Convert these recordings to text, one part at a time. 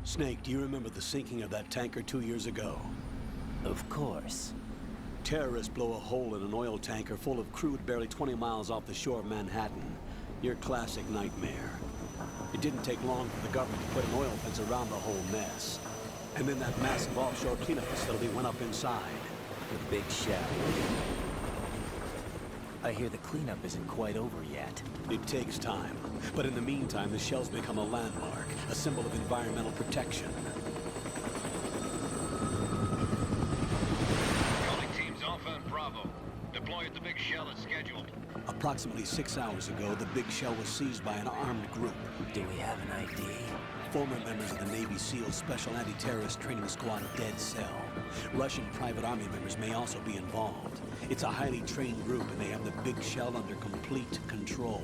Snake, do you remember the sinking of that tanker 2 years ago? Of course. Terrorists blow a hole in an oil tanker full of crude barely 20 miles off the shore of Manhattan. Your classic nightmare. It didn't take long for the government to put an oil fence around the whole mess. And then that massive offshore cleanup facility went up inside. The big shell. I hear the cleanup isn't quite over yet. It takes time. But in the meantime, the shell's become a landmark, a symbol of environmental protection. Calling teams Alpha and Bravo. Deploy at the big shell as scheduled. Approximately 6 hours ago, the big shell was seized by an armed group. Do we have an ID? Former members of the Navy SEALs Special Anti-Terrorist Training Squad Dead Cell. Russian private army members may also be involved. It's a highly trained group, and they have the big shell under complete control.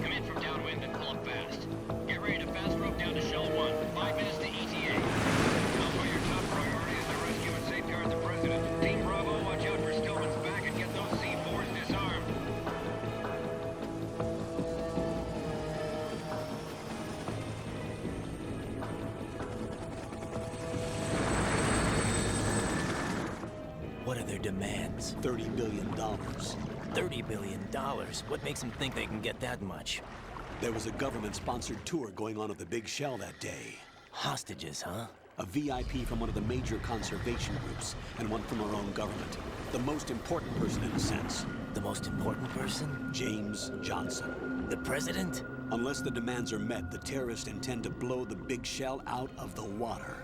Come in from downwind and pull up fast. Get ready to fast rope down to Shell 1. 5 minutes to ETA. Alpha, your top priority is to rescue and safeguard the President. Team Bravo, watch out for Stillman's back and get those C4s disarmed. What are their demands? $30 billion. $30 billion? What makes them think they can get that much? There was a government-sponsored tour going on at the big shell that day. Hostages, huh? A VIP from one of the major conservation groups, and one from our own government. The most important person in a sense. The most important person? James Johnson. The president? Unless the demands are met, the terrorists intend to blow the big shell out of the water.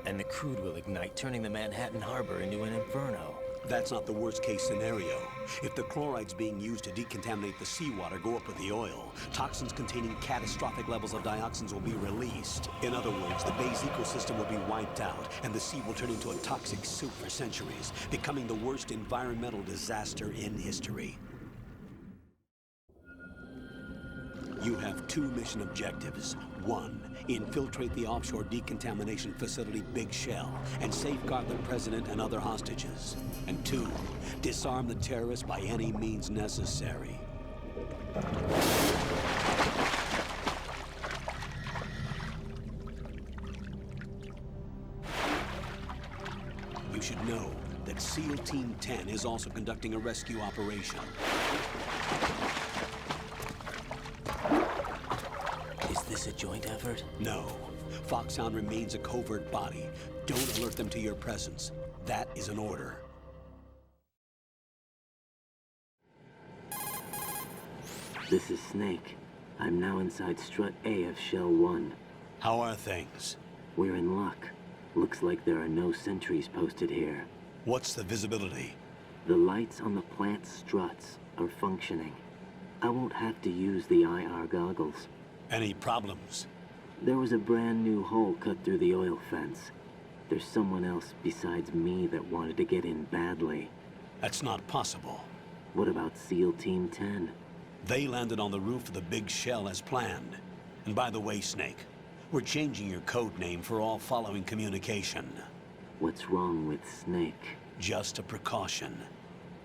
And the crude will ignite, turning the Manhattan Harbor into an inferno. That's not the worst-case scenario. If the chlorides being used to decontaminate the seawater go up with the oil, toxins containing catastrophic levels of dioxins will be released. In other words, the bay's ecosystem will be wiped out, and the sea will turn into a toxic soup for centuries, becoming the worst environmental disaster in history. You have 2 mission objectives. 1, infiltrate the offshore decontamination facility Big Shell and safeguard the president and other hostages. And 2, disarm the terrorists by any means necessary. You should know that SEAL Team 10 is also conducting a rescue operation. Is this a joint effort? No. Foxhound remains a covert body. Don't alert them to your presence. That is an order. This is Snake. I'm now inside Strut A of Shell 1. How are things? We're in luck. Looks like there are no sentries posted here. What's the visibility? The lights on the plant struts are functioning. I won't have to use the IR goggles. Any problems? There was a brand new hole cut through the oil fence. There's someone else besides me that wanted to get in badly. That's not possible. What about SEAL Team 10? They landed on the roof of the big shell as planned. And by the way, Snake, we're changing your code name for all following communication. What's wrong with Snake? Just a precaution.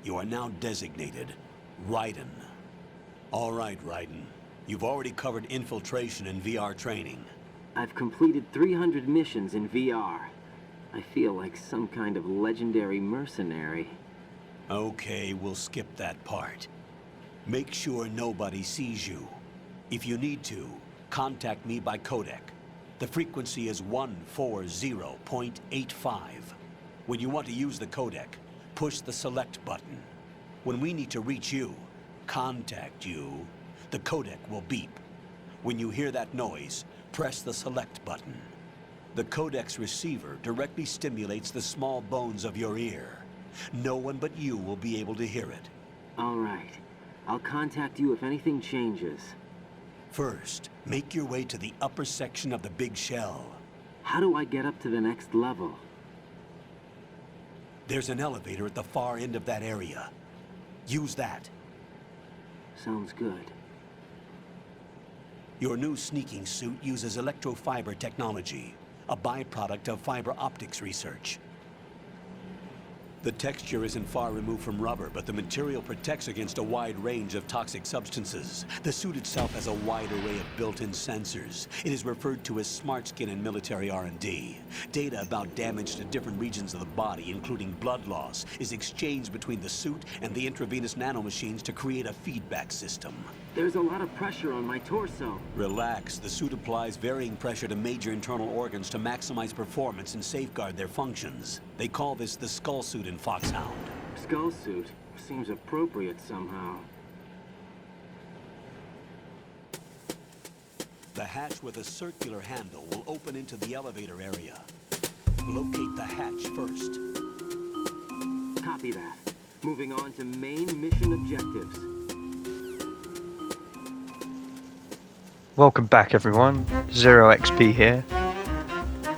You are now designated Raiden. All right, Raiden. You've already covered infiltration and VR training. I've completed 300 missions in VR. I feel like some kind of legendary mercenary. Okay, we'll skip that part. Make sure nobody sees you. If you need to, contact me by codec. The frequency is 140.85. When you want to use the codec, push the select button. When we need to reach you, contact you, the codec will beep. When you hear that noise, press the select button. The codec's receiver directly stimulates the small bones of your ear. No one but you will be able to hear it. All right. I'll contact you if anything changes. First, make your way to the upper section of the big shell. How do I get up to the next level? There's an elevator at the far end of that area. Use that. Sounds good. Your new sneaking suit uses electrofiber technology. a byproduct of fiber optics research. The texture isn't far removed from rubber, but the material protects against a wide range of toxic substances. The suit itself has a wide array of built-in sensors. It is referred to as smart skin in military R&D. Data about damage to different regions of the body, including blood loss, is exchanged between the suit and the intravenous nanomachines to create a feedback system. There's a lot of pressure on my torso. Relax. The suit applies varying pressure to major internal organs to maximize performance and safeguard their functions. They call this the skull suit in Foxhound. Skull suit seems appropriate somehow. The hatch with a circular handle will open into the elevator area. Locate the hatch first. Copy that. Moving on to main mission objectives. Welcome back everyone, Zero XP here.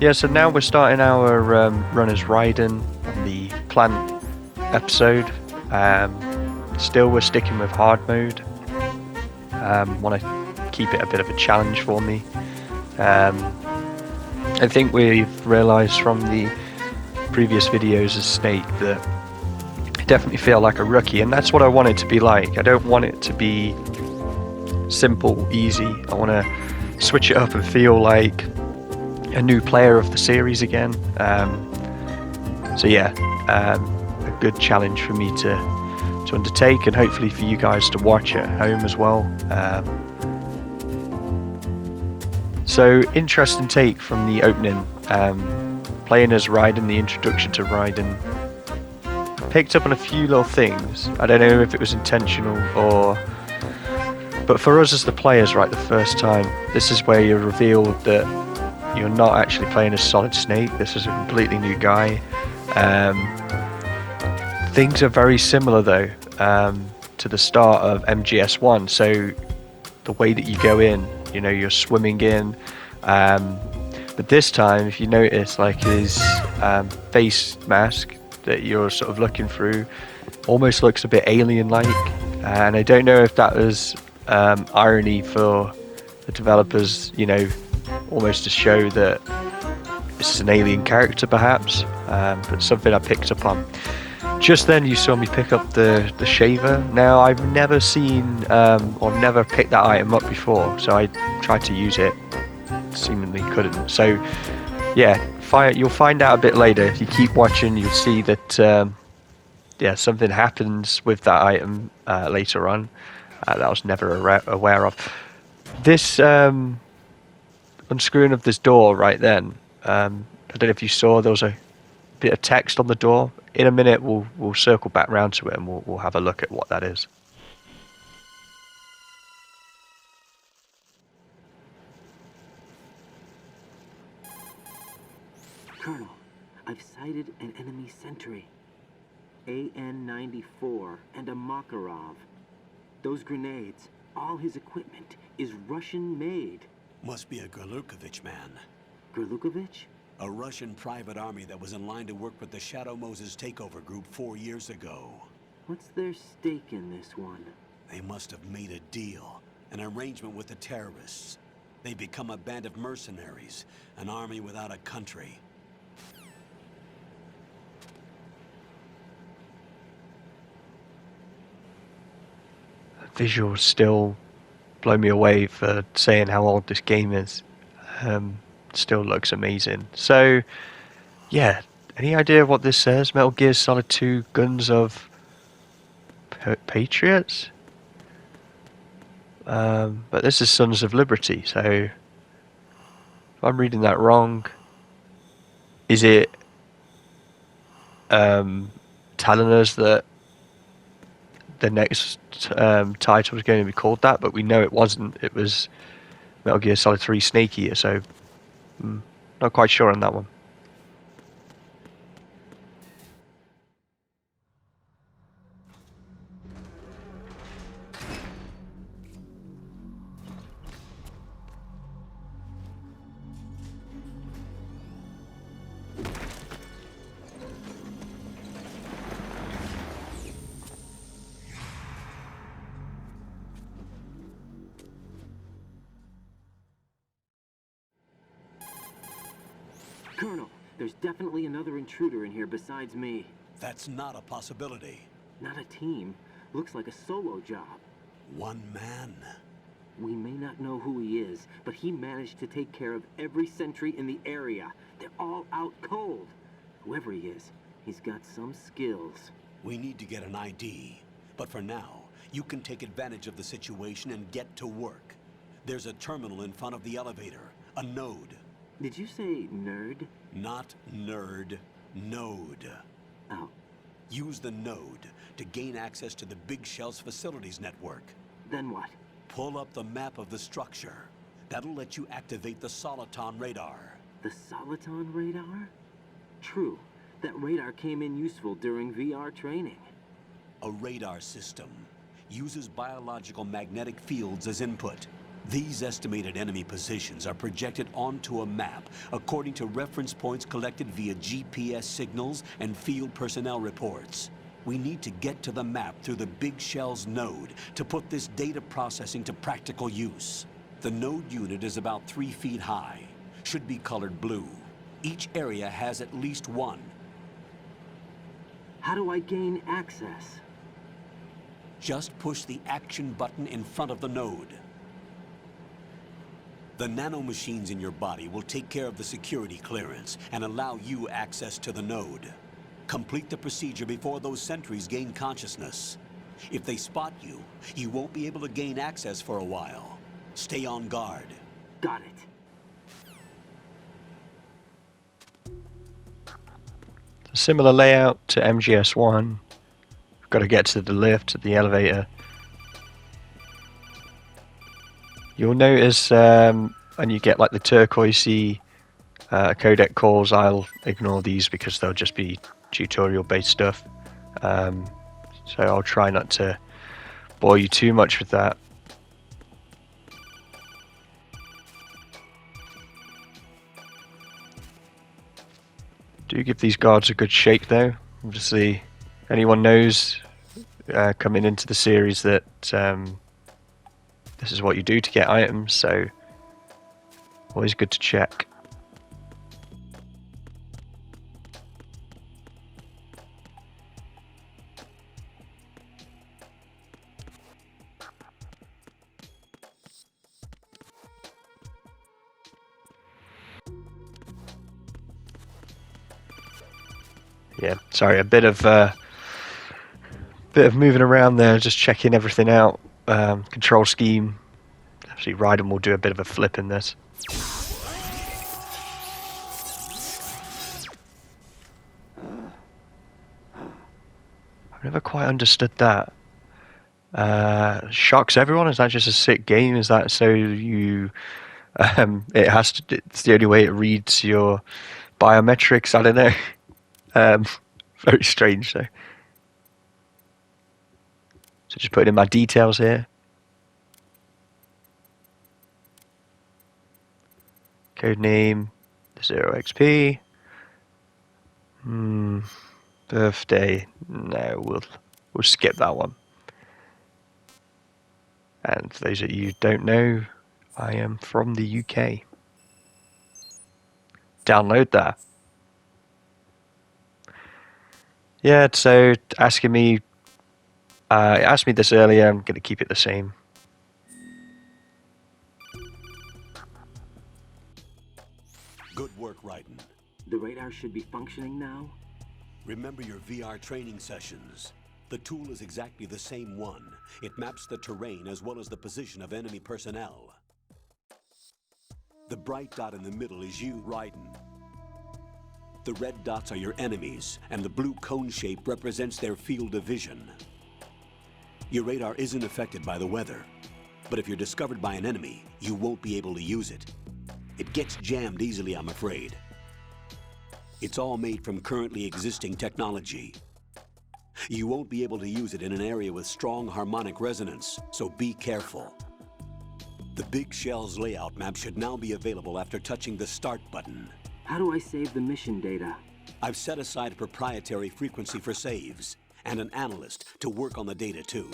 Yeah, so now we're starting our run as Raiden on the plant episode. Still we're sticking with hard mode. Want to keep it a bit of a challenge for me. I think we've realised from the previous videos as Snake that I definitely feel like a rookie, and that's what I want it to be like. I don't want it to be simple, easy. I want to switch it up and feel like a new player of the series again. So yeah, a good challenge for me to undertake, and hopefully for you guys to watch at home as well. So interesting take from the opening, playing as Raiden, the introduction to Raiden. Picked up on a few little things. I don't know if it was intentional or... But for us as the players, right, the first time, this is where you're revealed that you're not actually playing as Solid Snake. This is a completely new guy. Things are very similar though to the start of MGS1. So the way that you go in, you know, you're swimming in. But this time, if you notice, like his face mask that you're sort of looking through almost looks a bit alien-like. And I don't know if that was irony for the developers, you know, almost to show that this is an alien character perhaps, but something I picked up on. Just then you saw me pick up the shaver. Now I've never seen or never picked that item up before, so I tried to use it, seemingly couldn't. So yeah, you'll find out a bit later. If you keep watching, you'll see that yeah, something happens with that item later on that I was never aware of. This unscrewing of this door right then, I don't know if you saw, there was a bit of text on the door. In a minute we'll circle back round to it and we'll have a look at what that is. Colonel, I've sighted an enemy sentry. AN-94 and a Makarov. Those grenades, all his equipment is Russian-made. Must be a Gorlukovich man. Gorlukovich? A Russian private army that was in line to work with the Shadow Moses takeover group 4 years ago. What's their stake in this one? They must have made a deal, an arrangement with the terrorists. They become a band of mercenaries, an army without a country. Visuals still blow me away for saying how old this game is. Still looks amazing. So yeah, any idea what this says? Metal Gear Solid 2 Guns of Patriots? But this is Sons of Liberty, so if I'm reading that wrong, is it telling us that the next title was going to be called that? But we know it wasn't. It was Metal Gear Solid 3 Snake Eater, so not quite sure on that one. There's definitely another intruder in here besides me. That's not a possibility. Not a team. Looks like a solo job. One man. We may not know who he is, but he managed to take care of every sentry in the area. They're all out cold. Whoever he is, he's got some skills. We need to get an ID. But for now, you can take advantage of the situation and get to work. There's a terminal in front of the elevator. A node. Did you say nerd? Not nerd. Node. Oh, Use the node to gain access to the Big Shell's facilities network. then what? Pull up the map of the structure. That'll let you activate the Soliton radar. The Soliton radar? True. That radar came in useful during VR training. A radar system uses biological magnetic fields as input. These estimated enemy positions are projected onto a map according to reference points collected via GPS signals and field personnel reports. We need to get to the map through the Big Shell's node to put this data processing to practical use. The node unit is about 3 feet high, should be colored blue. Each area has at least one. How do I gain access? Just push the action button in front of the node. The nanomachines in your body will take care of the security clearance and allow you access to the node. Complete the procedure before those sentries gain consciousness. If they spot you, you won't be able to gain access for a while. Stay on guard. Got it. A similar layout to MGS1. We've got to get to the lift, to the elevator. You'll notice when you get like the turquoisey codec calls, I'll ignore these because they'll just be tutorial based stuff. So I'll try not to bore you too much with that. Do give these guards a good shake though. Obviously, anyone knows coming into the series that this is what you do to get items, so always good to check. Yeah, sorry, a bit of moving around there, just checking everything out. Control scheme. Actually, Raiden will do a bit of a flip in this. I've never quite understood that. Shocks everyone? Is that just a sick game? Is that so you? It has to. It's the only way it reads your biometrics. I don't know. Very strange though. So just putting in my details here. Code name 0xp. Birthday. No, we'll skip that one. And for those of you who don't know, I am from the UK. Download that. Yeah, so asking me, asked me this earlier, I'm going to keep it the same. Good work, Raiden. The radar should be functioning now? Remember your VR training sessions. The tool is exactly the same one. It maps the terrain as well as the position of enemy personnel. The bright dot in the middle is you, Raiden. The red dots are your enemies, and the blue cone shape represents their field of vision. Your radar isn't affected by the weather, but if you're discovered by an enemy, you won't be able to use it. It gets jammed easily, I'm afraid. It's all made from currently existing technology. You won't be able to use it in an area with strong harmonic resonance, so be careful. The Big Shell's layout map should now be available after touching the Start button. How do I save the mission data? I've set aside a proprietary frequency for saves, and an analyst to work on the data too.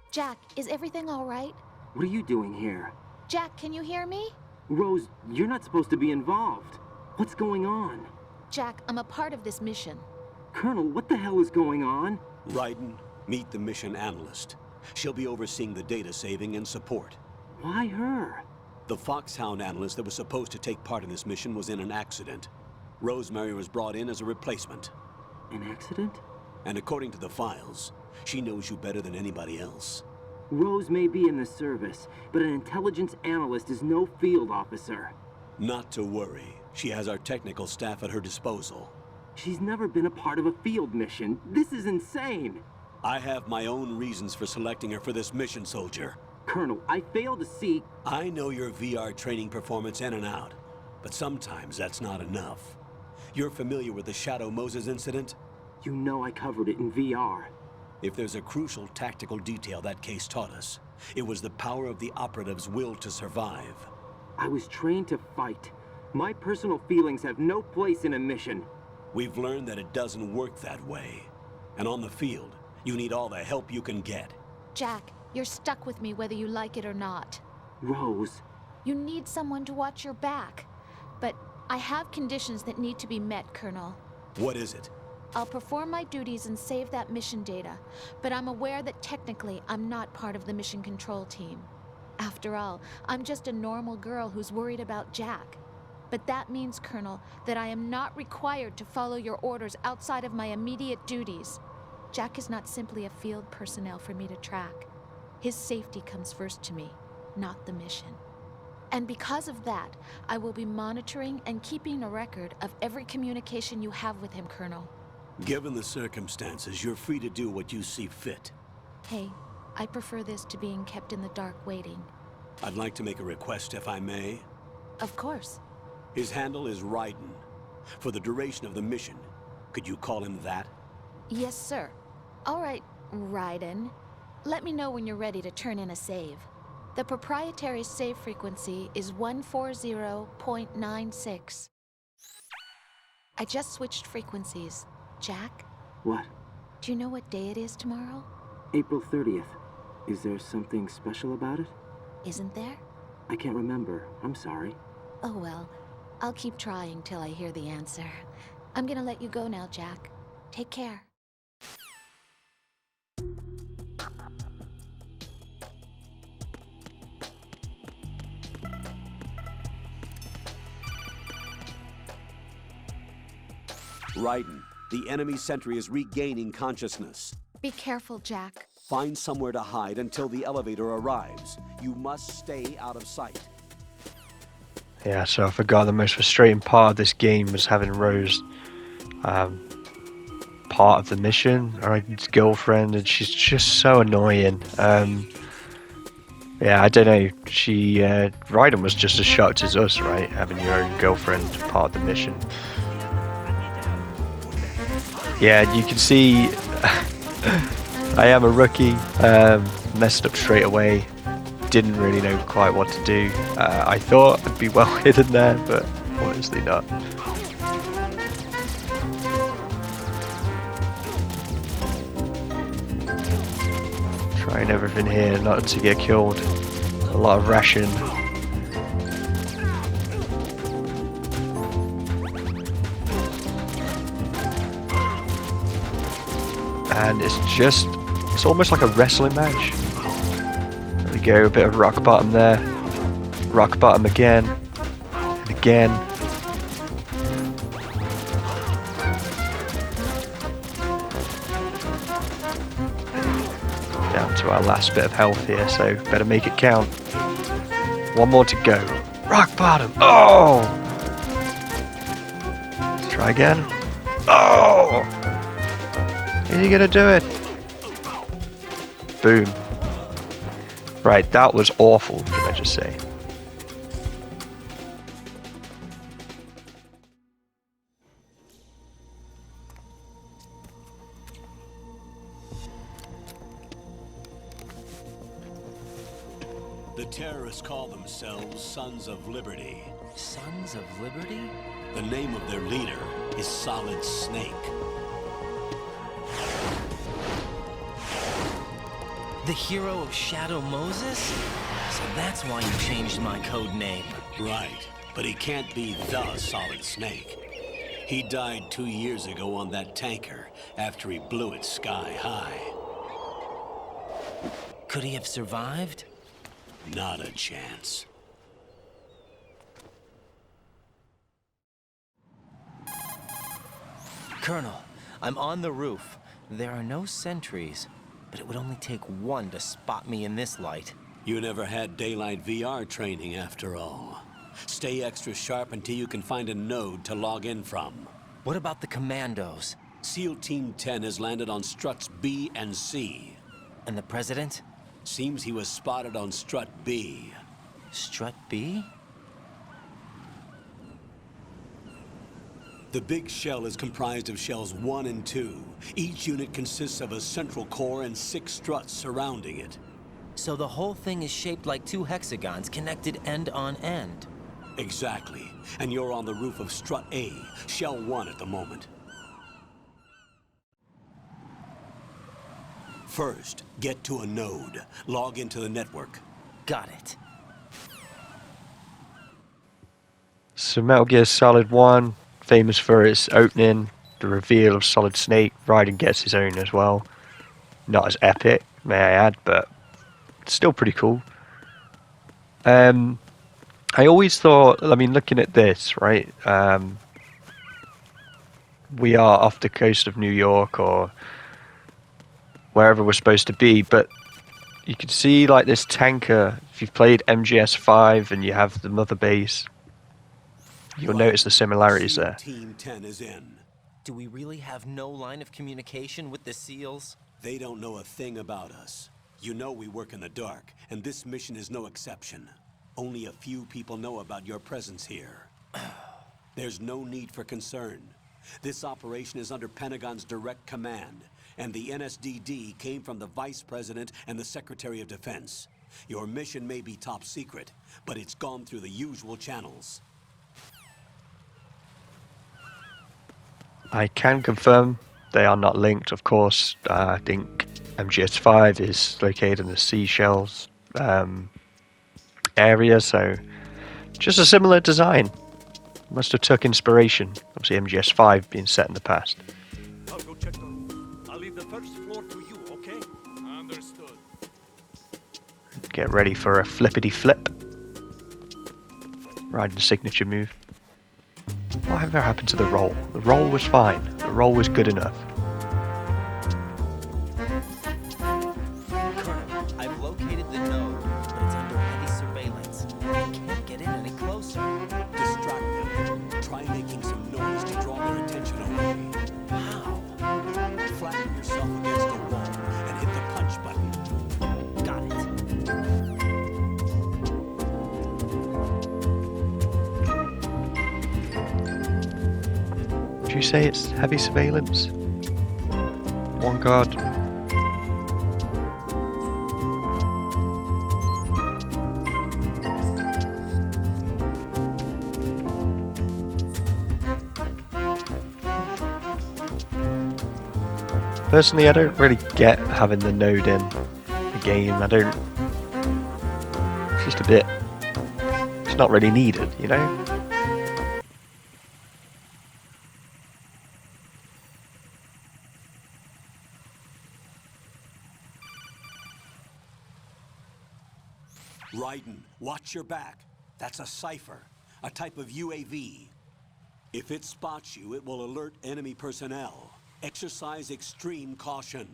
Jack, is everything all right? What are you doing here? Jack, can you hear me? Rose, you're not supposed to be involved. What's going on? Jack, I'm a part of this mission. Colonel, what the hell is going on? Raiden, meet the mission analyst. She'll be overseeing the data saving and support. Why her? The Foxhound analyst that was supposed to take part in this mission was in an accident. Rosemary was brought in as a replacement. An accident? And according to the files, she knows you better than anybody else. Rose may be in the service, but an intelligence analyst is no field officer. Not to worry. She has our technical staff at her disposal. She's never been a part of a field mission. This is insane. I have my own reasons for selecting her for this mission, soldier. Colonel, I fail to see... I know your VR training performance in and out, but sometimes that's not enough. You're familiar with the Shadow Moses incident? You know I covered it in VR. If there's a crucial tactical detail that case taught us, it was the power of the operative's will to survive. I was trained to fight. My personal feelings have no place in a mission. We've learned that it doesn't work that way. And on the field, you need all the help you can get. Jack, you're stuck with me whether you like it or not. Rose. You need someone to watch your back. But I have conditions that need to be met, Colonel. What is it? I'll perform my duties and save that mission data, but I'm aware that technically I'm not part of the mission control team. After all, I'm just a normal girl who's worried about Jack. But that means, Colonel, that I am not required to follow your orders outside of my immediate duties. Jack is not simply a field personnel for me to track. His safety comes first to me, not the mission. And because of that, I will be monitoring and keeping a record of every communication you have with him, Colonel. Given the circumstances, you're free to do what you see fit. Hey, I prefer this to being kept in the dark waiting. I'd like to make a request, if I may. Of course. His handle is Raiden. For the duration of the mission, could you call him that? Yes, sir. All right, Raiden. Let me know when you're ready to turn in a save. The proprietary save frequency is 140.96. I just switched frequencies. Jack, What? do you know what day it is tomorrow? April 30th. Is there something special about it? Isn't there? I can't remember. I'm sorry. Oh well, I'll keep trying till I hear the answer. I'm gonna let you go now, Jack. Take care. Raiden, the enemy sentry is regaining consciousness. Be careful, Jack. Find somewhere to hide until the elevator arrives. You must stay out of sight. Yeah, so I forgot the most frustrating part of this game was having Rose part of the mission, Raiden's girlfriend, and she's just so annoying. Yeah, I don't know, Raiden was just as shocked as us, right? Having your own girlfriend part of the mission. Yeah, you can see I am a rookie, messed up straight away, didn't really know quite what to do. I thought I'd be well hidden there, but obviously not. Trying everything here not to get killed. A lot of ration. And it's almost like a wrestling match. There we go, a bit of rock bottom there. Rock bottom again. And again. Down to our last bit of health here, so better make it count. One more to go. Rock bottom. Oh! Let's try again. Oh! Are you gonna do it? Boom. Right, that was awful, can I just say. The terrorists call themselves Sons of Liberty. Sons of Liberty? The name of their leader is Solid Snake. The hero of Shadow Moses? So that's why you changed my code name. Right, but he can't be the Solid Snake. He died 2 years ago on that tanker after he blew it sky high. Could he have survived? Not a chance. Colonel, I'm on the roof. There are no sentries, but it would only take one to spot me in this light. You never had daylight VR training after all. Stay extra sharp until you can find a node to log in from. What about the commandos? SEAL Team 10 has landed on struts B and C. And the president? Seems he was spotted on strut B. Strut B? The big shell is comprised of shells 1 and 2. Each unit consists of a central core and 6 struts surrounding it. So the whole thing is shaped like 2 hexagons connected end on end. Exactly. And you're on the roof of strut A, shell 1 at the moment. First, get to a node. Log into the network. Got it. So Metal Gear Solid 1, famous for its opening, the reveal of Solid Snake. Raiden gets his own as well. Not as epic, may I add, but still pretty cool. I always thought, I mean, looking at this, right, we are off the coast of New York or wherever we're supposed to be, but you can see like this tanker. If you've played MGS5 and you have the mother base, you'll notice the similarities there. Team 10 is in. Do we really have no line of communication with the SEALs? They don't know a thing about us. You know we work in the dark, and this mission is no exception. Only a few people know about your presence here. There's no need for concern. This operation is under Pentagon's direct command, and the NSDD came from the Vice President and the Secretary of Defense. Your mission may be top secret, but it's gone through the usual channels. I can confirm they are not linked, of course. I think MGS5 is located in the Seychelles area, so just a similar design. Must have took inspiration. Obviously MGS5 being set in the past. I'll go check the room. I'll leave the first floor to you, okay? Understood. Get ready for a flippity flip. Raiden's signature move. Whatever happened to the roll? The roll was fine. The roll was good enough. Colonel, I've located the node, but it's under heavy surveillance. I can't get in any closer. Distract them. Try making some noise to draw their attention away. How? Flatten yourself against a wall and hit the punch button. Got it. Would you say it's heavy surveillance? One guard. Personally, I don't really get having the node in the game. I don't. It's just a bit. It's not really needed, you know? Raiden, watch your back. That's a cipher, a type of UAV. If it spots you, it will alert enemy personnel. Exercise extreme caution.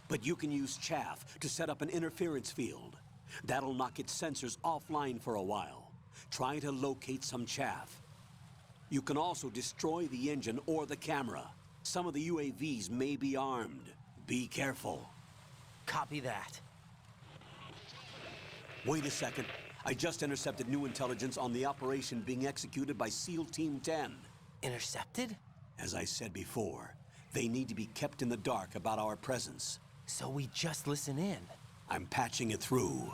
But you can use chaff to set up an interference field. That'll knock its sensors offline for a while. Try to locate some chaff. You can also destroy the engine or the camera. Some of the UAVs may be armed. Be careful. Copy that. Wait a second. I just intercepted new intelligence on the operation being executed by SEAL Team 10. Intercepted? As I said before, they need to be kept in the dark about our presence. So we just listen in. I'm patching it through.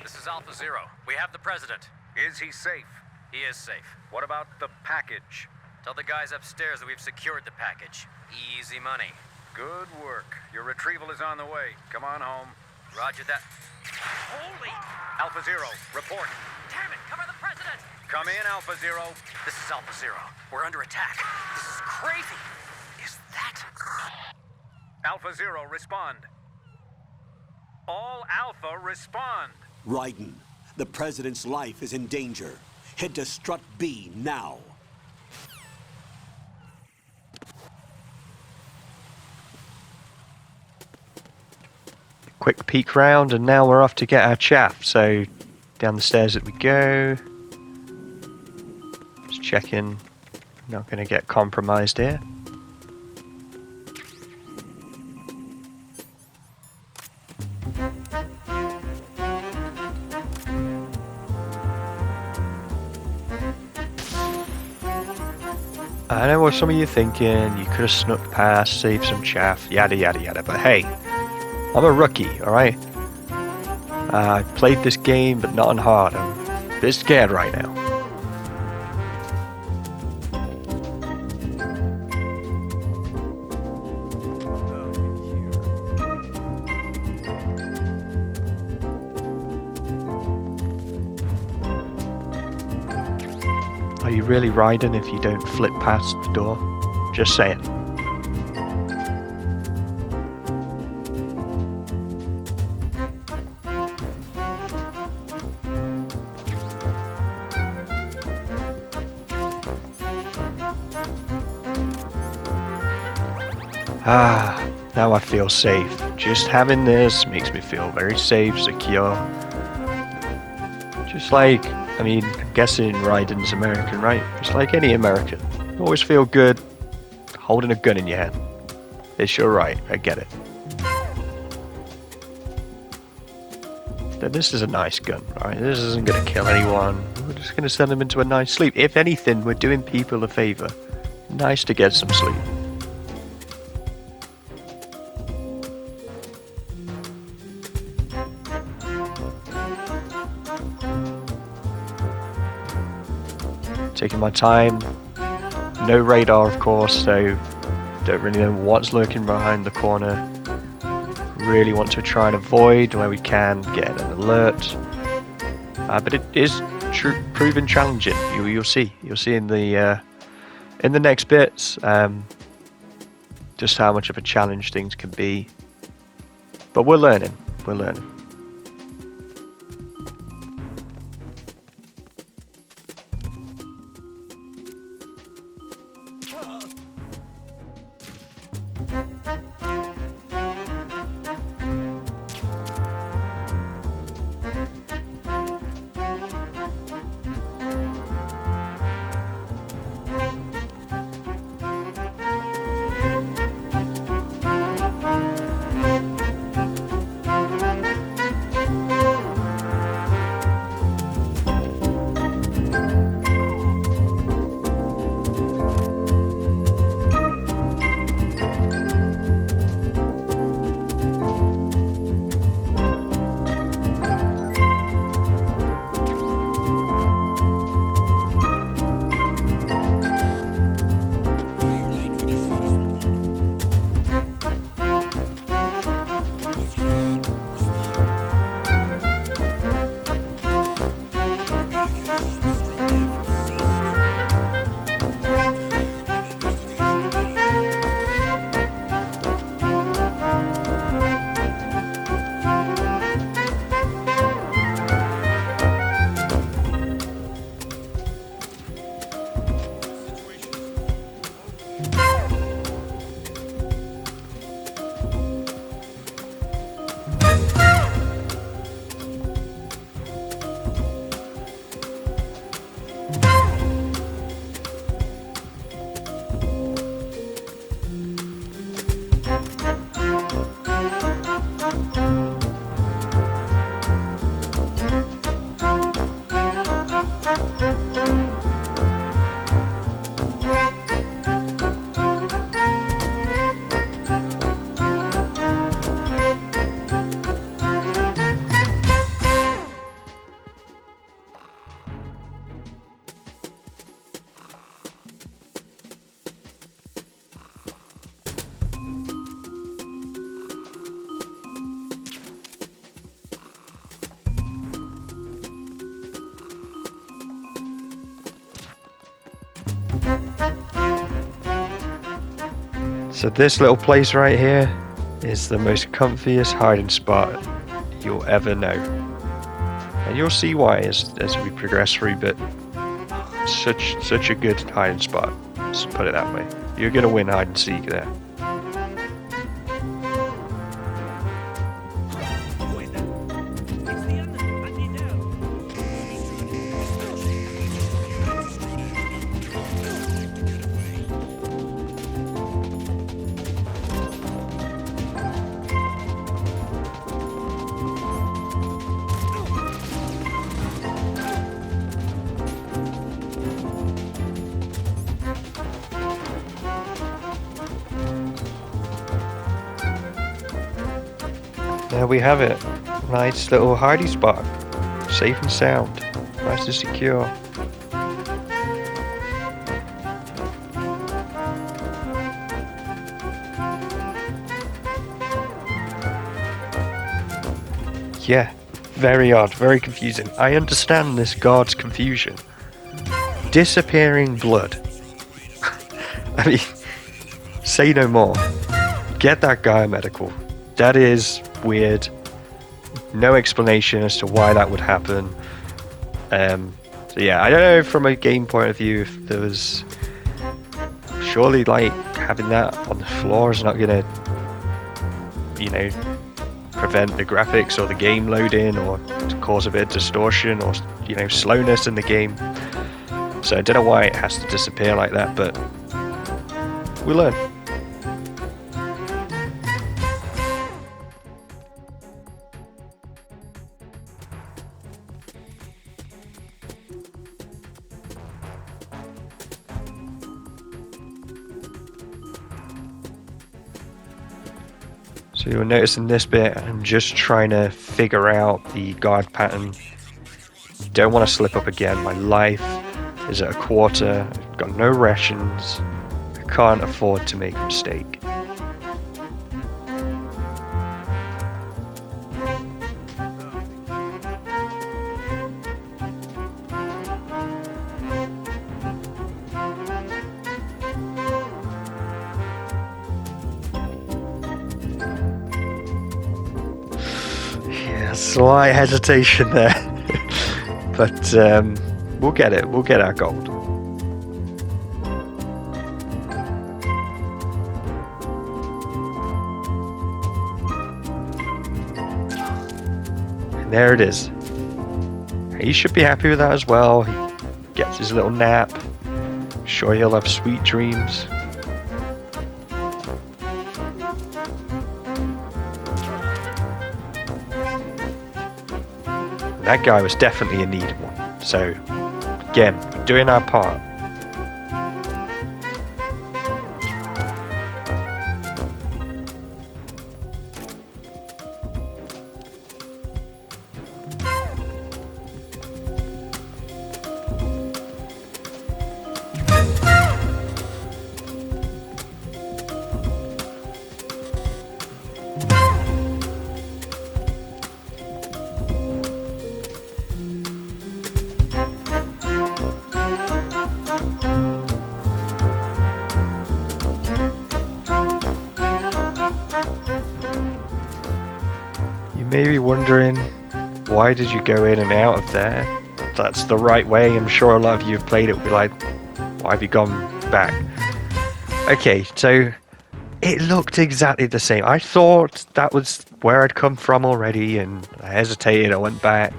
This is Alpha Zero. We have the president. Is he safe? He is safe. What about the package? Tell the guys upstairs that we've secured the package. Easy money. Good work. Your retrieval is on the way. Come on home. Roger that. Holy! Alpha Zero, report. Damn it! Cover the president! Come in, Alpha Zero. This is Alpha Zero. We're under attack. This is crazy. Is that... Alpha Zero, respond. All Alpha, respond. Raiden, the President's life is in danger. Head to Strut B now. Quick peek round, and now we're off to get our chaff. So down the stairs that we go. Just checking. Not going to get compromised here. I know what some of you are thinking. You could have snuck past, saved some chaff, yada yada yada. But hey, I'm a rookie, alright? I played this game, but not on hard. I'm a bit scared right now. Are you really riding if you don't flip past the door? Just saying. Ah, now I feel safe. Just having this makes me feel very safe, secure. Just like, I mean, I'm guessing Raiden's American, right? Just like any American. You always feel good holding a gun in your hand. It's your right, I get it. But this is a nice gun, alright? This isn't going to kill anyone. We're just going to send them into a nice sleep. If anything, we're doing people a favor. Nice to get some sleep. Taking my time. No radar, of course, so don't really know what's lurking behind the corner. Really want to try and avoid where we can get an alert. But it is proven challenging. You'll see. You'll see in the next bits just how much of a challenge things can be. But we're learning. We're learning. So this little place right here is the most comfiest hiding spot you'll ever know. And you'll see why as we progress through, but such a good hiding spot. Let's put it that way. You're gonna win hide and seek there. There we have it. Nice little hiding spot. Safe and sound. Nice and secure. Yeah, very odd, very confusing. I understand this guard's confusion. Disappearing blood. I mean, say no more. Get that guy a medical. That is weird. No explanation as to why that would happen. So yeah, I don't know from a game point of view if there was... Surely like having that on the floor is not gonna, you know, prevent the graphics or the game loading or to cause a bit of distortion or, you know, slowness in the game. So I don't know why it has to disappear like that, but we'll learn. So you'll notice in this bit, I'm just trying to figure out the guard pattern. Don't want to slip up again. My life is at a quarter. I've got no rations. I can't afford to make a mistake. Slight hesitation there, but we'll get it. We'll get our gold. And there it is. He should be happy with that as well. He gets his little nap. Sure, he'll have sweet dreams. That guy was definitely in need of one. So, again, doing our part. Maybe wondering, why did you go in and out of there? That's the right way. I'm sure a lot of you have played it will be like, why have you gone back? Okay, so it looked exactly the same. I thought that was where I'd come from already, and I hesitated, I went back,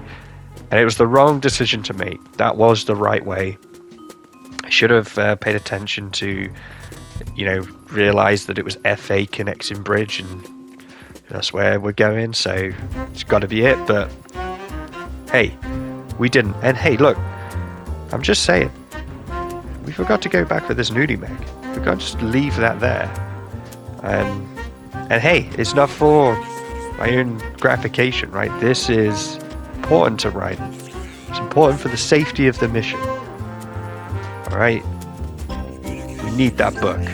and it was the wrong decision to make. That was the right way. I should have paid attention to, you know, realize that it was FA connecting bridge, and that's where we're going, so it's got to be it. But hey, we didn't. And hey, look, I'm just saying, we forgot to go back for this nudie meg. We can't just leave that there. And hey, it's not for my own gratification, right? This is important to Raiden. It's important for the safety of the mission. All right, we need that book.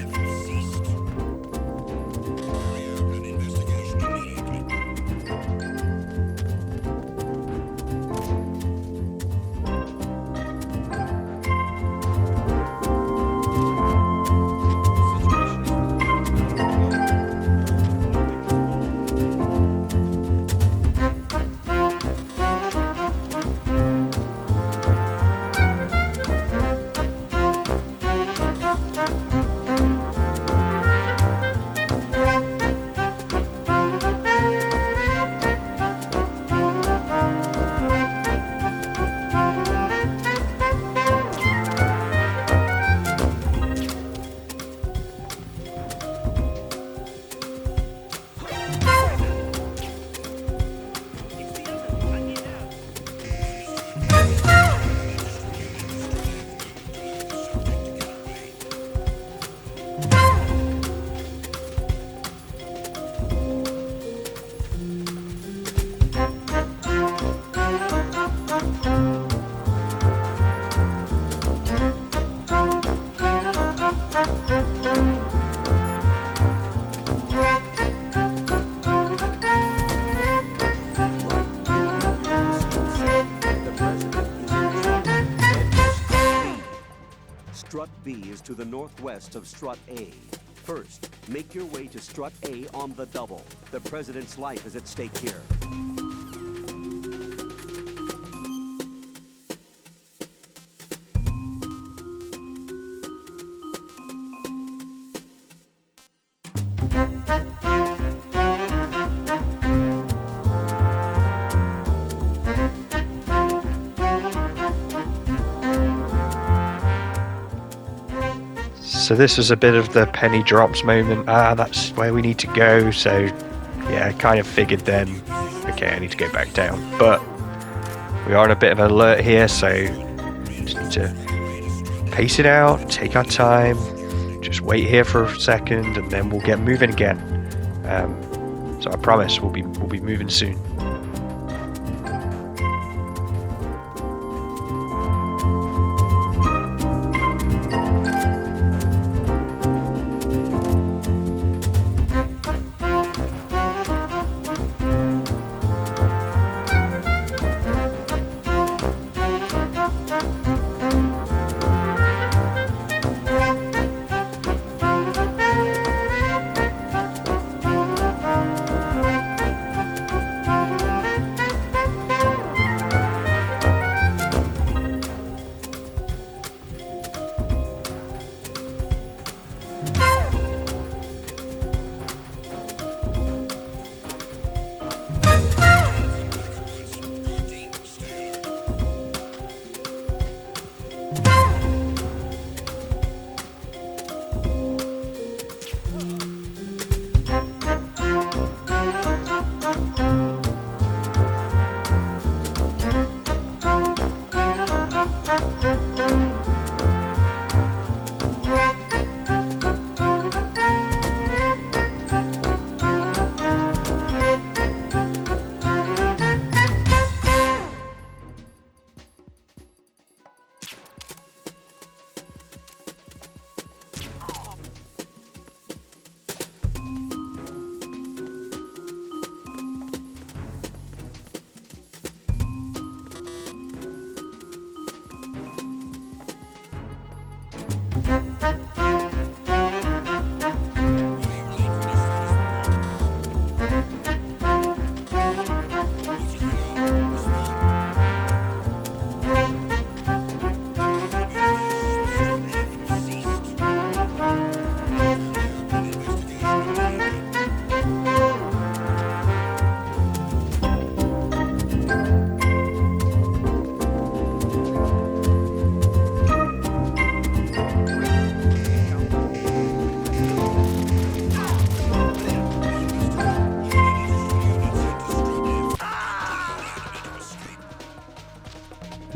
B is to the northwest of Strut A. First, make your way to Strut A on the double. The President's life is at stake here. So this was a bit of the penny drops moment. That's where we need to go. So yeah, I kind of figured then, okay, I need to go back down. But we are on a bit of an alert here, so just need to pace it out, take our time, just wait here for a second, and then we'll get moving again. So I promise we'll be moving soon.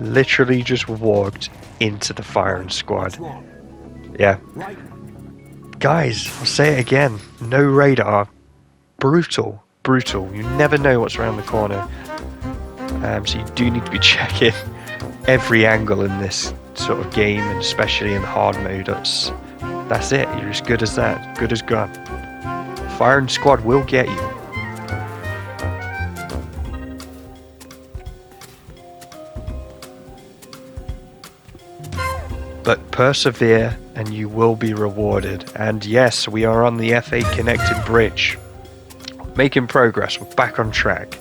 Literally just walked into the firing squad. Yeah. Guys, I'll say it again. No radar. Brutal. Brutal. You never know what's around the corner. So you do need to be checking every angle in this sort of game, and especially in hard mode. That's it. You're as good as that. Good as gone. Firing squad will get you. But persevere and you will be rewarded. And yes, we are on the FA connected bridge. Making progress, we're back on track.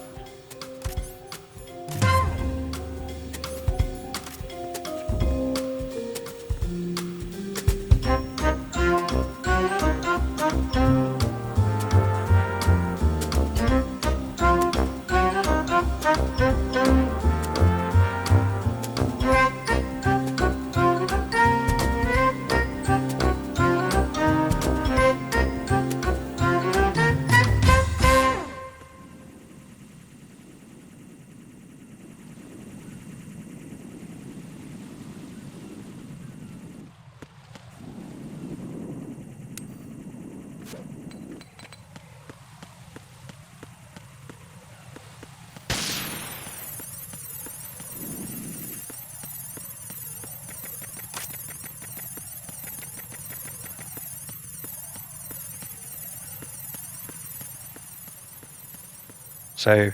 So,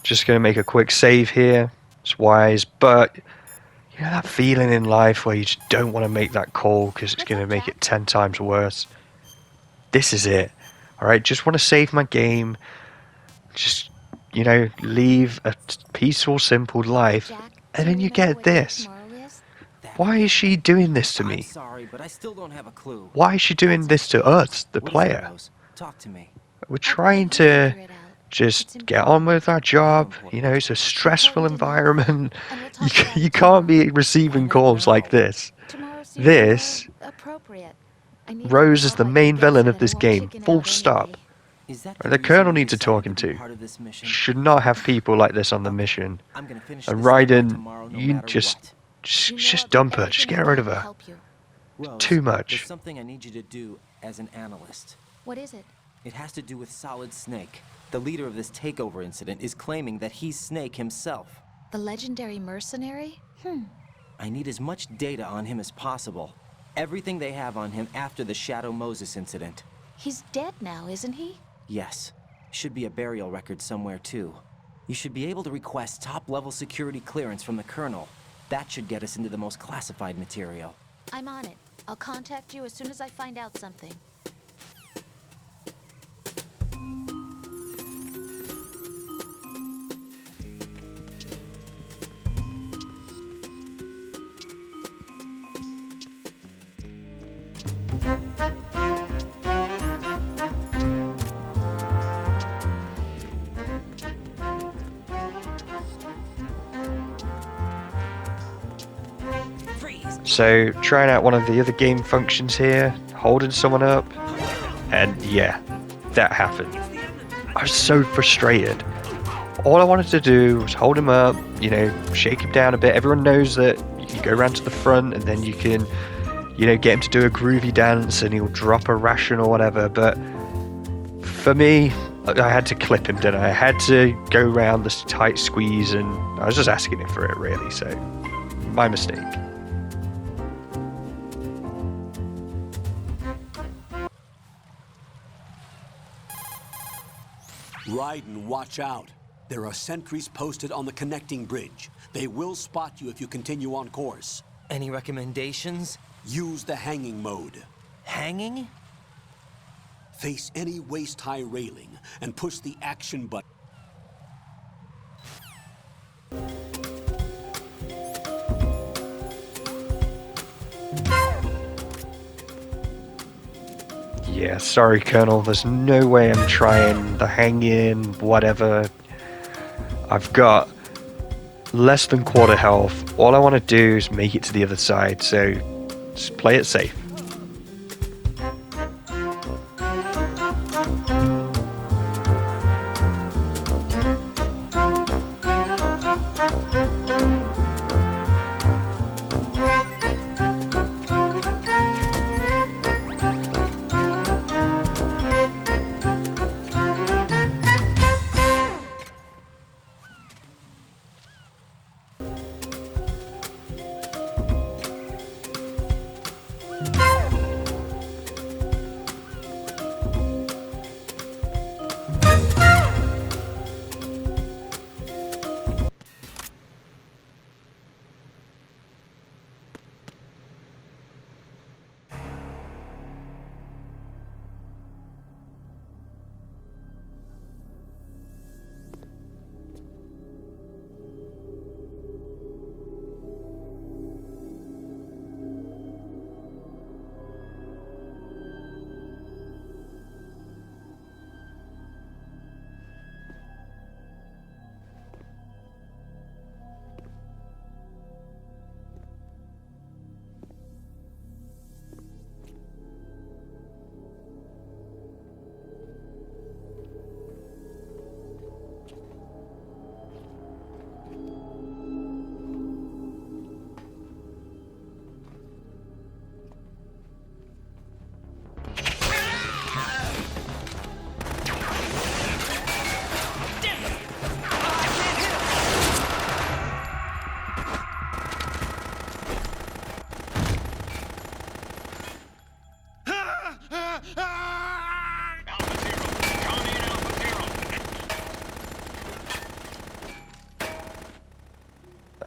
just going to make a quick save here. It's wise, but You know that feeling in life where you just don't want to make that call because it's What's going to up, make Jack? it 10 times worse? This is it. Alright, just want to save my game. Just, you know, leave a peaceful, simple life. Jack, And do then you you remember get what day this. tomorrow is? That Why again. is she doing this to I'm me? sorry, but I still don't have a clue. Why is she doing this to us, the What is it, player? Rose? Talk to me. We're I trying believe you'll to figure it out. It's just get on important. with our job. You know, it's a stressful Important enough. environment. And we'll You, talk about you it can't be tomorrow. receiving Why not calls like now? this. Tomorrow seems This, more appropriate. I need all Rose the is the help I can main get villain so of that I this won't game. chicken Full out stop. anyway. Is that The reason Colonel you needs a decided talking to be to. part of this mission? Should not have people like this on the Okay, mission. I'm gonna finish And this up by Raiden, tomorrow, no you matter just, what. just, You know just I'll do dump her. Just everything get I rid can of to her. help you. Rose, Too there's much. something I need you to do as an analyst. What is it? It has to do with Solid Snake. The leader of this takeover incident is claiming that he's Snake himself. The legendary mercenary? I need as much data on him as possible. Everything they have on him after the Shadow Moses incident. He's dead now, isn't he? Yes. Should be a burial record somewhere, too. You should be able to request top-level security clearance from the Colonel. That should get us into the most classified material. I'm on it. I'll contact you as soon as I find out something. So, trying out one of the other game functions here, holding someone up, and yeah, that happened. I was so frustrated. All I wanted to do was hold him up, you know, shake him down a bit. Everyone knows that you can go around to the front and then you can, you know, get him to do a groovy dance and he'll drop a ration or whatever, but for me, I had to clip him, didn't I? I had to go around this tight squeeze and I was just asking him for it, really, so my mistake. Raiden, watch out. There are sentries posted on the connecting bridge. They will spot you if you continue on course. Any recommendations? Use the hanging mode. Hanging? Face any waist-high railing and push the action button. Yeah, sorry, Colonel. There's no way I'm trying the hang-in, whatever. I've got less than quarter health. All I want to do is make it to the other side, so just play it safe.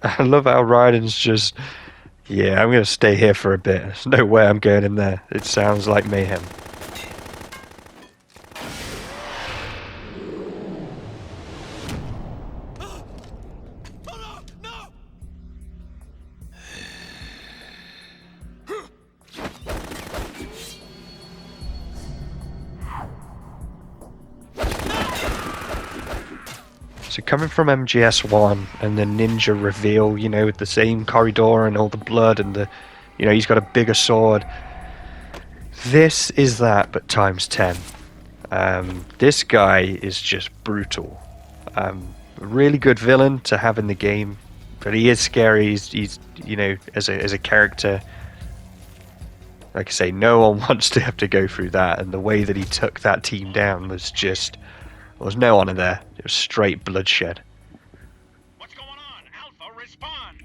I love how Ryden's just, yeah, I'm gonna stay here for a bit. There's no way I'm going in there. It sounds like mayhem. So coming from MGS1 and the ninja reveal, you know, with the same corridor and all the blood and the, you know, he's got a bigger sword. This is that, but times 10. This guy is just brutal. A really good villain to have in the game, but he is scary. He's you know, as a character, like I say, no one wants to have to go through that. And the way that he took that team down was just, there was no honor there. It was straight bloodshed. What's going on? Alpha, respond!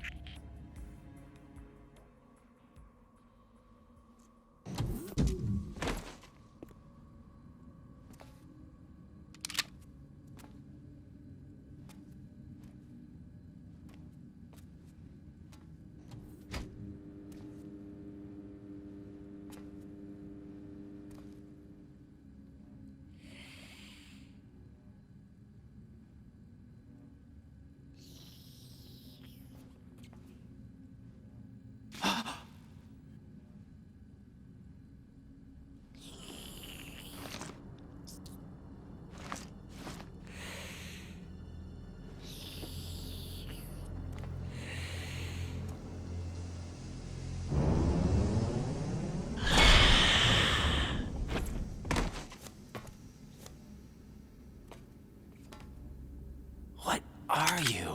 What are you?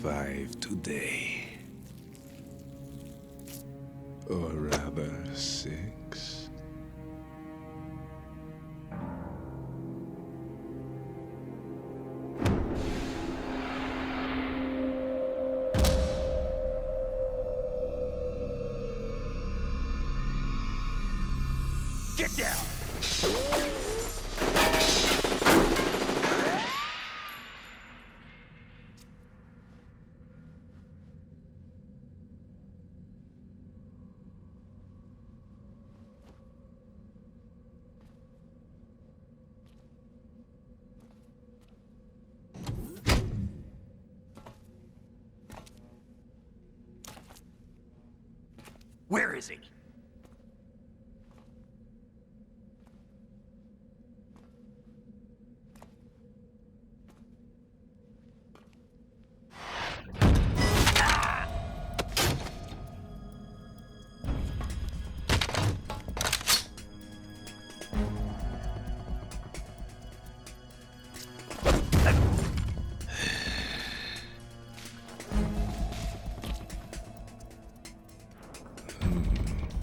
Five today. Or rather, 6. Get down! Where is he?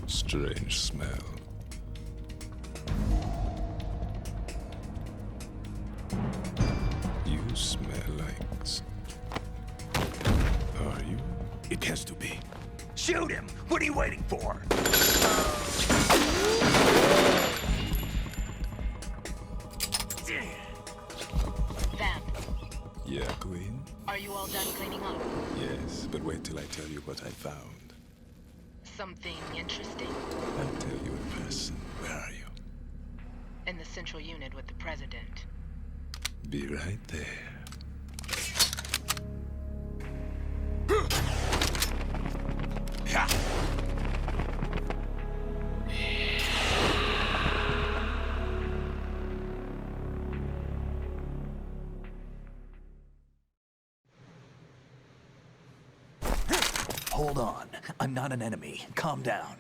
Strange smell. You smell like... Are you? It has to be. Shoot him! What are you waiting for? Vamp, Yeah, Queen? are you all done cleaning up? Yes, but wait till I tell you what I found. Something interesting? I'll tell you in person. Where are you? In the central unit with the president. Be right there. Hold on. I'm not an enemy. Calm down.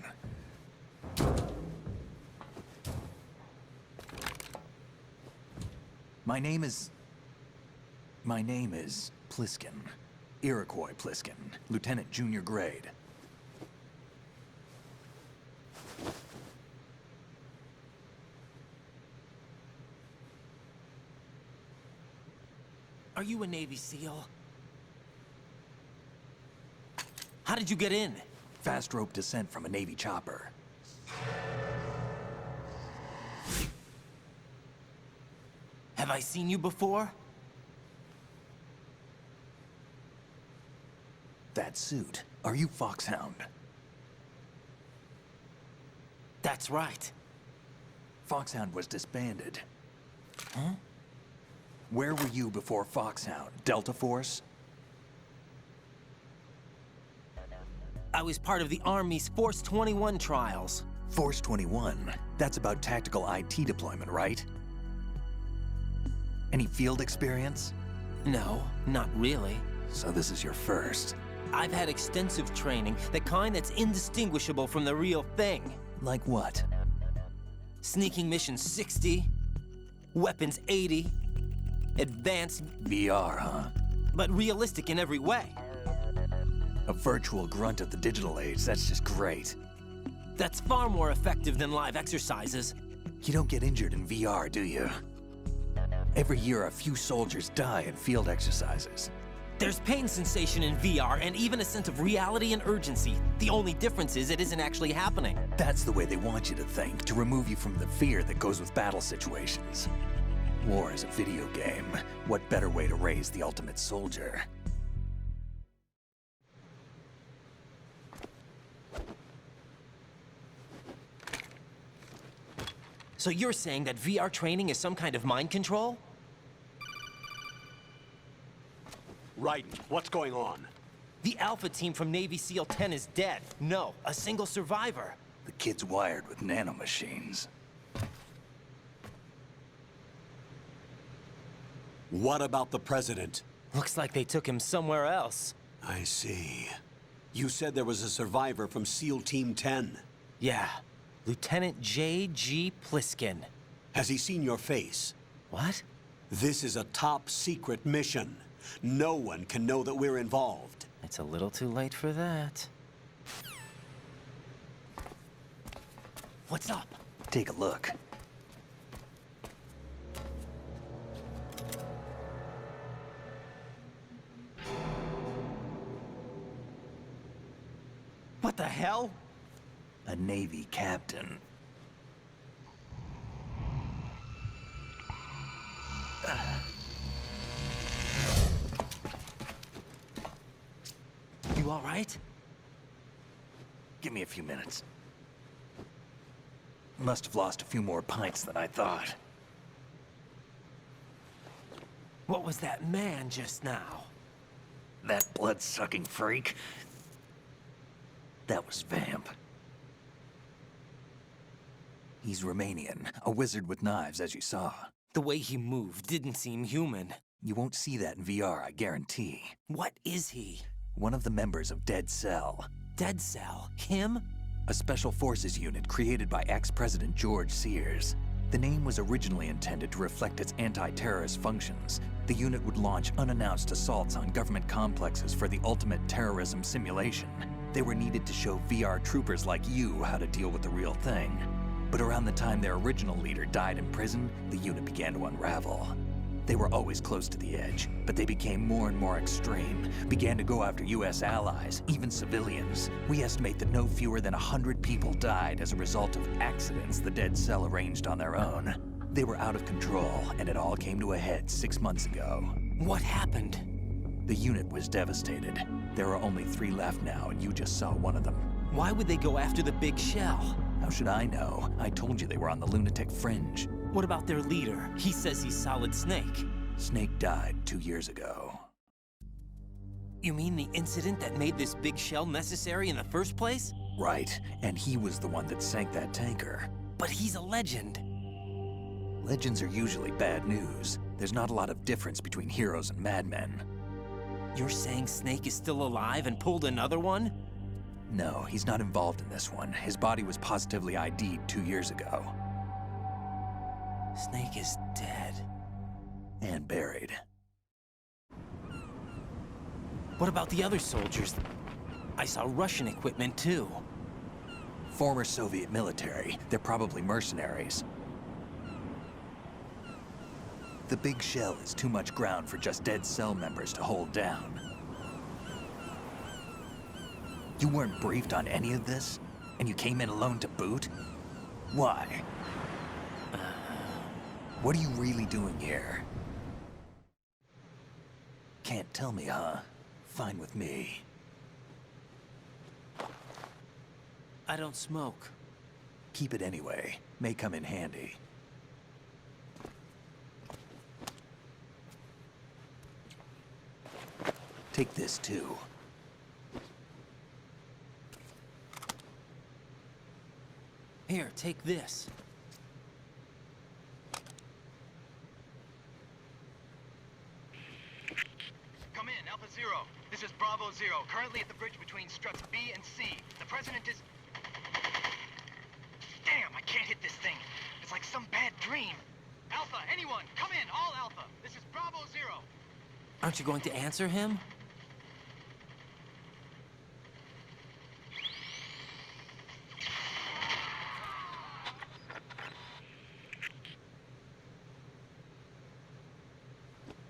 My name is Pliskin. Iroquois Pliskin. Lieutenant Junior Grade. Are you a Navy SEAL? How did you get in? Fast rope descent from a Navy chopper. Have I seen you before? That suit. Are you Foxhound? That's right. Foxhound was disbanded. Huh? Where were you before Foxhound? Delta Force? I was part of the Army's Force 21 trials. Force 21? That's about tactical IT deployment, right? Any field experience? No, not really. So this is your first. I've had extensive training, the kind that's indistinguishable from the real thing. Like what? Sneaking mission 60, weapons 80, advanced... VR, huh? But realistic in every way. A virtual grunt of the digital age, that's just great. That's far more effective than live exercises. You don't get injured in VR, do you? Every year, a few soldiers die in field exercises. There's pain sensation in VR and even a sense of reality and urgency. The only difference is it isn't actually happening. That's the way they want you to think, to remove you from the fear that goes with battle situations. War is a video game. What better way to raise the ultimate soldier? So you're saying that VR training is some kind of mind control? Raiden, what's going on? The Alpha team from Navy SEAL 10 is dead. No, a single survivor. The kid's wired with nanomachines. What about the president? Looks like they took him somewhere else. I see. You said there was a survivor from SEAL Team 10. Yeah, Lieutenant J.G. Pliskin. Has he seen your face? What? This is a top secret mission. No one can know that we're involved. It's a little too late for that. What's up? Take a look. What the hell? A Navy captain. You all right? Give me a few minutes. Must have lost a few more pints than I thought. What was that man just now? That blood-sucking freak? That was Vamp. He's Romanian, a wizard with knives, as you saw. The way he moved didn't seem human. You won't see that in VR, I guarantee. What is he? One of the members of Dead Cell. Dead Cell? Him? A special forces unit created by ex-President George Sears. The name was originally intended to reflect its anti-terrorist functions. The unit would launch unannounced assaults on government complexes for the ultimate terrorism simulation. They were needed to show VR troopers like you how to deal with the real thing. But around the time their original leader died in prison, the unit began to unravel. They were always close to the edge, but they became more and more extreme, began to go after US allies, even civilians. We estimate that no fewer than 100 people died as a result of accidents the Dead Cell arranged on their own. They were out of control, and it all came to a head 6 months ago. What happened? The unit was devastated. There are only 3 left now, and you just saw one of them. Why would they go after the big shell? How should I know? I told you they were on the lunatic fringe. What about their leader? He says he's Solid Snake. Snake died 2 years ago. You mean the incident that made this big shell necessary in the first place? Right, and he was the one that sank that tanker. But he's a legend. Legends are usually bad news. There's not a lot of difference between heroes and madmen. You're saying Snake is still alive and pulled another one? No, he's not involved in this one. His body was positively ID'd 2 years ago. Snake is dead. And buried. What about the other soldiers? I saw Russian equipment too. Former Soviet military. They're probably mercenaries. The big shell is too much ground for just Dead Cell members to hold down. You weren't briefed on any of this? And you came in alone to boot? Why? What are you really doing here? Can't tell me, huh? Fine with me. I don't smoke. Keep it anyway. May come in handy. Take this too. Here, take this. Come in, Alpha Zero. This is Bravo Zero, currently at the bridge between struts B and C. The President is... Damn, I can't hit this thing. It's like some bad dream. Alpha, anyone, come in, all Alpha. This is Bravo Zero. Aren't you going to answer him?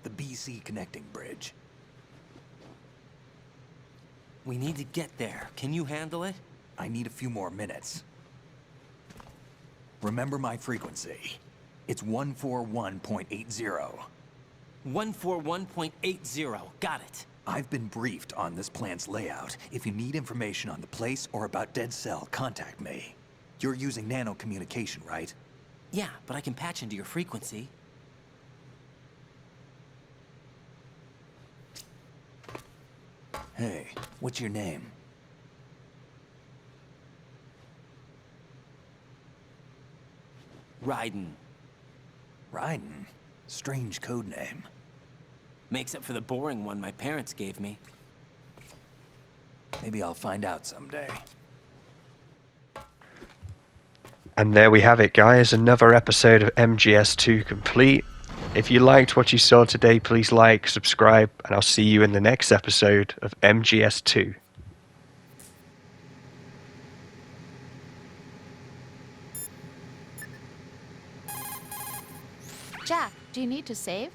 The BC connecting bridge. We need to get there. Can you handle it? I need a few more minutes. Remember my frequency. It's 141.80. 141.80. Got it. I've been briefed on this plan's layout. If you need information on the place or about Dead Cell, contact me. You're using nano communication, right? Yeah, but I can patch into your frequency. Hey, what's your name? Raiden. Raiden? Strange code name. Makes up for the boring one my parents gave me. Maybe I'll find out someday. And there we have it, guys. Another episode of MGS2 complete. If you liked what you saw today, please like, subscribe, and I'll see you in the next episode of MGS2. Jack, do you need to save?